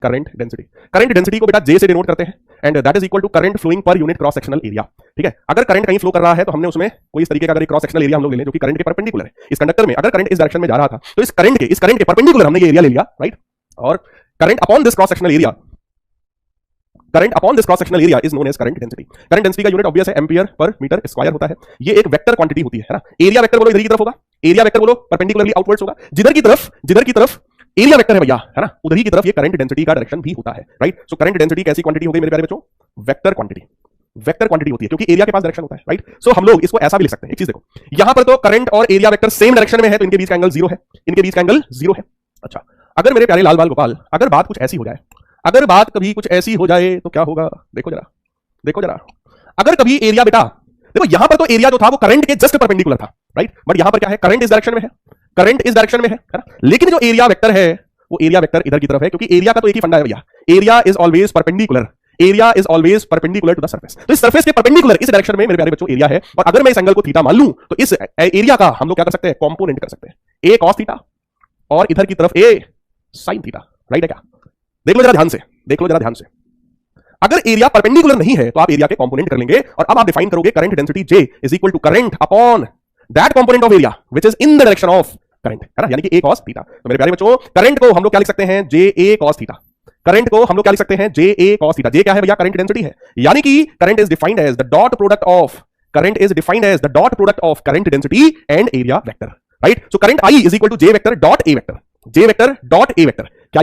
Current density को बेटा जे से डिनोट करते हैं and that is equal to current flowing per unit cross sectional area. ठीक है, अगर करंट कहीं फ्लो कर रहा है तो हमने उसमें कोई इस तरीके का अगर क्रॉस सेक्शनल एरिया हम लोग ले लें जो कि करंट के परपेंडिकुलर है, इस कंडक्टर में अगर करंट इस डायरेक्शन में जा रहा था तो इस करंट के परपेंडिकुलर हमने ये एरिया ले लिया, राइट। और current upon this cross sectional area is known as current density. Current density का यूनिट ऑब्वियस है एम्पियर पर मीटर स्क्वायर होता है। ये एक वेक्टर क्वांटिटी होती है ना। एरिया वेक्टर बोलो इधर की तरफ होगा, एरिया वेक्टर बोलो परपेंडिकुलरली आउटवर्ड्स होगा, जिधर की तरफ एरिया वेक्टर है भैया, है ना, उधर ही की तरफ ये करंट डेंसिटी का डायरेक्शन भी होता है, राइट। सो करंट डेंसिटी कैसी क्वांटिटी हो गई मेरे प्यारे बच्चों? वेक्टर क्वांटिटी होती है क्योंकि एरिया के पास डायरेक्शन होता है, राइट। सो हम लोग इसको ऐसा भी लिख सकते हैं, एक चीज देखो, यहां पर तो करंट और एरिया वेक्टर सेम डायरेक्शन में है तो इनके बीच का एंगल जीरो है, अच्छा। अगर मेरे प्यारे लाल बाल गोपाल अगर बात कुछ ऐसी हो जाए तो क्या होगा? देखो जरा अगर कभी एरिया बेटा देखो यहां पर तो एरिया जो था वो करंट के जस्ट परपेंडिकुलर था, राइट। बट यहां पर क्या है? करंट इस डायरेक्शन में है ना? लेकिन जो एरिया वेक्टर है वो एरिया वेक्टर इधर की तरफ है क्योंकि एरिया का तो एक ही फंडा है भैया, area is always perpendicular to the surface. तो इस सरफेस के परपेंडिकुलर इस डायरेक्शन में मेरे प्यारे बच्चों एरिया है और अगर मैं इस एंगल को थीटा मान लूं तो इस एरिया का हम लोग क्या कर सकते हैं? कंपोनेंट कर सकते हैं, ए कॉस थीटा और इधर की तरफ ए साइन थीटा, राइट है क्या? देख लो जरा ध्यान से, अगर एरिया परपेंडिकुलर नहीं है तो आप एरिया के कंपोनेंट कर लेंगे और अब आप डिफाइन करोगे current density J is equal to current upon that component of area which is in the direction of current, है ना, यानी कि a cos थीटा। तो मेरे प्यारे बच्चों करंट को हम लोग क्या लिख सकते हैं? JA cos theta. करंट को हम लोग क्या लिख सकते हैं? JA cos theta. J क्या है भैया? करंट डेंसिटी है, यानी कि current is defined as the dot product of current density and area vector, right. So current I is equal to J vector dot A vector. क्या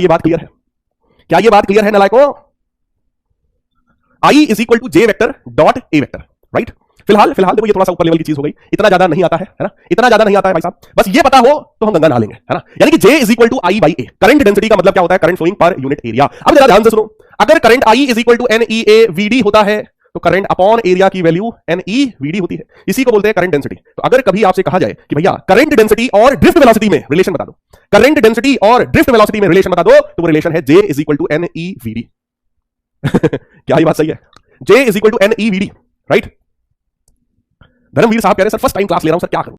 ये बात clear है नालायकों? I is equal to J vector dot A vector, right. फिलहाल देखो ये थोड़ा सा ऊपर लेवल की चीज हो गई, इतना ज्यादा नहीं आता है ना, भाई साहब, बस ये पता हो तो हम गंगा नहा लेंगे, है ना। यानी कि J is equal to I by A। Current density का मतलब क्या होता है? Current flowing per unit area. अब जरा ध्यान से सुनो, अगर current I is equal to NEA VD होता है तो करंट अपॉन एरिया की वैल्यू NEVD होती है, इसी को बोलते हैं करंट डेंसिटी। तो अगर कभी आपसे कहा जाए कि भैया करंट डेंसिटी और ड्रिफ्ट वेलोसिटी में रिलेशन बता दो, तो वो रिलेशन है J is equal to NEVD। क्या ये बात सही है? J is equal to NEVD, right. Dharmveer साहब कह रहे हैं सर फर्स्ट टाइम क्लास ले रहा हूं सर, क्या करूं?